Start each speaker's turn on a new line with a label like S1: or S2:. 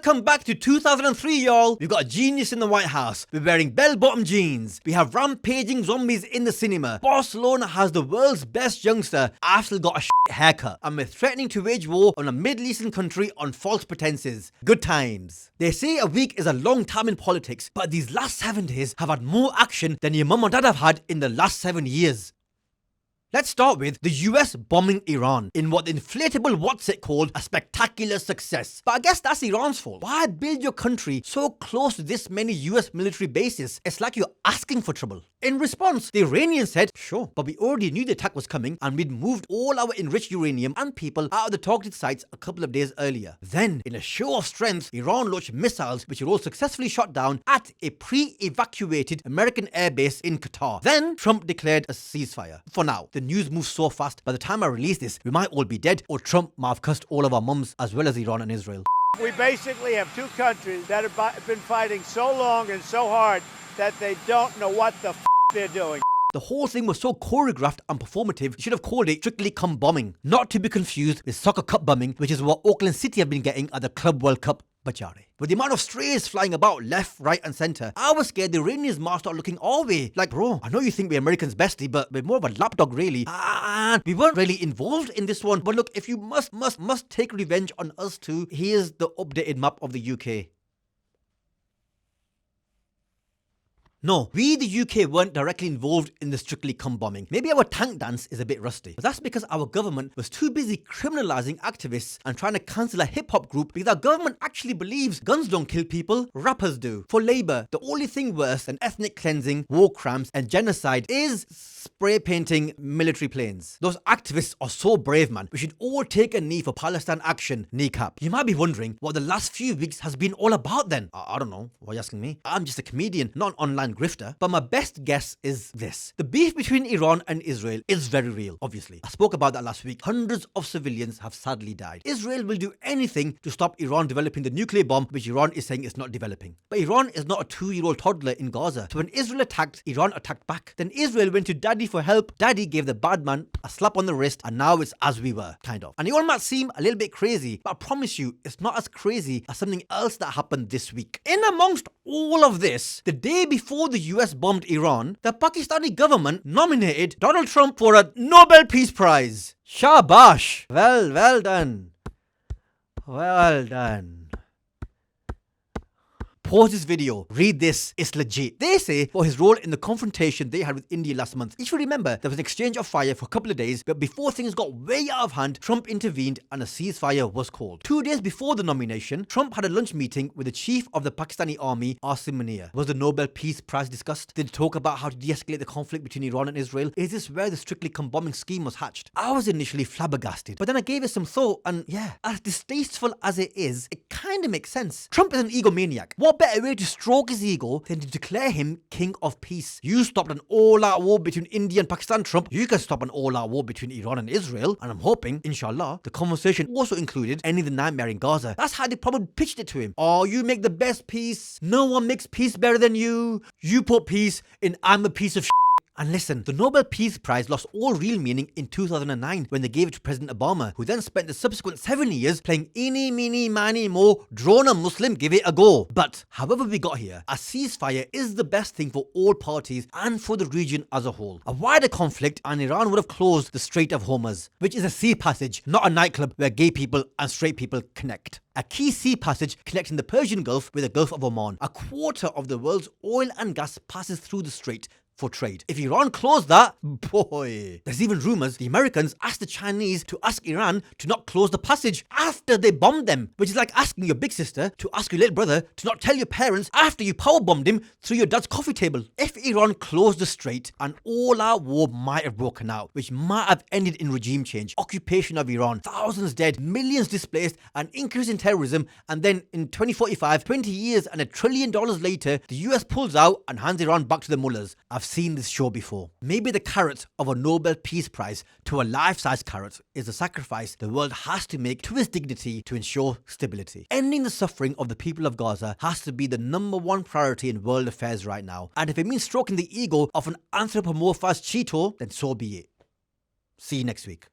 S1: Welcome back to 2003, y'all. We've got a genius in the White House. We're wearing bell-bottom jeans. We have rampaging zombies in the cinema. Barcelona has the world's best youngster. I've still got a haircut. And we're threatening to wage war on a Middle Eastern country on false pretenses. Good times. They say a week is a long time in politics, but these last 7 days have had more action than your mum and dad have had in the last 7 years. Let's start with the US bombing Iran in what the inflatable what's it called a spectacular success. But I guess that's Iran's fault. Why build your country so close to this many US military bases? It's like you're asking for trouble. In response, the Iranians said, sure, but we already knew the attack was coming and we'd moved all our enriched uranium and people out of the targeted sites a couple of days earlier. Then, in a show of strength, Iran launched missiles which were all successfully shot down at a pre-evacuated American airbase in Qatar. Then, Trump declared a ceasefire. For now, the news moves so fast, by the time I release this, we might all be dead, or Trump might have cussed all of our mums, as well as Iran and Israel.
S2: We basically have two countries that have been fighting so long and so hard that they don't know what the they're doing.
S1: The whole thing was so choreographed and performative, you should have called it Strictly Come Bombing. Not to be confused with Soccer Cup bombing, which is what Auckland City have been getting at the Club World Cup. Bachare. With the amount of strays flying about left, right and centre, I was scared the Iranians might start looking our way. Like, bro, I know you think we're Americans bestie, but we're more of a lapdog really. And we weren't really involved in this one. But look, if you must take revenge on us too, here's the updated map of the UK. No, we the UK weren't directly involved in the Strictly Come bombing. Maybe our tank dance is a bit rusty. But that's because our government was too busy criminalising activists and trying to cancel a hip-hop group because our government actually believes guns don't kill people, rappers do. For Labour, the only thing worse than ethnic cleansing, war crimes and genocide is spray painting military planes. Those activists are so brave, man. We should all take a knee for Palestine action, kneecap. You might be wondering what the last few weeks has been all about then. I don't know. Why are you asking me? I'm just a comedian, not an online grifter. But my best guess is this. The beef between Iran and Israel is very real, obviously. I spoke about that last week. Hundreds of civilians have sadly died. Israel will do anything to stop Iran developing the nuclear bomb, which Iran is saying is not developing. But Iran is not a 2-year-old toddler in Gaza. So when Israel attacked, Iran attacked back. Then Israel went to Daddy for help. Daddy gave the bad man a slap on the wrist, and now it's as we were, kind of. And it all might seem a little bit crazy, but I promise you, it's not as crazy as something else that happened this week. In amongst all of this, the day before the US bombed Iran, the Pakistani government nominated Donald Trump for a Nobel Peace Prize. Shabash. Well done. Well done. Pause this video, read this, it's legit. They say for his role in the confrontation they had with India last month. If you remember, there was an exchange of fire for a couple of days, but before things got way out of hand, Trump intervened and a ceasefire was called. 2 days before the nomination, Trump had a lunch meeting with the chief of the Pakistani army, Asim Munir. Was the Nobel Peace Prize discussed? Did they talk about how to de-escalate the conflict between Iran and Israel? Is this where the Strictly Come bombing scheme was hatched? I was initially flabbergasted, but then I gave it some thought and yeah, as distasteful as it is, it kind of makes sense. Trump is an egomaniac. What better way to stroke his ego than to declare him king of peace? You stopped an all-out war between India and Pakistan, Trump. You can stop an all-out war between Iran and Israel. And I'm hoping, inshallah, the conversation also included ending the nightmare in Gaza. That's how they probably pitched it to him. Oh, you make the best peace. No one makes peace better than you. You put peace in I'm a piece of shit. And listen, the Nobel Peace Prize lost all real meaning in 2009 when they gave it to President Obama, who then spent the subsequent 7 years playing eeny, meeny, miny, mo, drone a Muslim, give it a go. But however we got here, a ceasefire is the best thing for all parties and for the region as a whole. A wider conflict and Iran would have closed the Strait of Hormuz, which is a sea passage, not a nightclub where gay people and straight people connect. A key sea passage connecting the Persian Gulf with the Gulf of Oman. A quarter of the world's oil and gas passes through the strait for trade. If Iran closed that, boy. There's even rumors the Americans asked the Chinese to ask Iran to not close the passage after they bombed them, which is like asking your big sister to ask your little brother to not tell your parents after you power bombed him through your dad's coffee table. If Iran closed the strait, an all-out war might have broken out, which might have ended in regime change, occupation of Iran, thousands dead, millions displaced, an increase in terrorism, and then in 2045, 20 years and $1 trillion later, the US pulls out and hands Iran back to the mullahs. I've seen this show before. Maybe the carrot of a Nobel Peace Prize to a life-size carrot is the sacrifice the world has to make to its dignity to ensure stability. Ending the suffering of the people of Gaza has to be the #1 priority in world affairs right now. And if it means stroking the ego of an anthropomorphized Cheeto, then so be it. See you next week.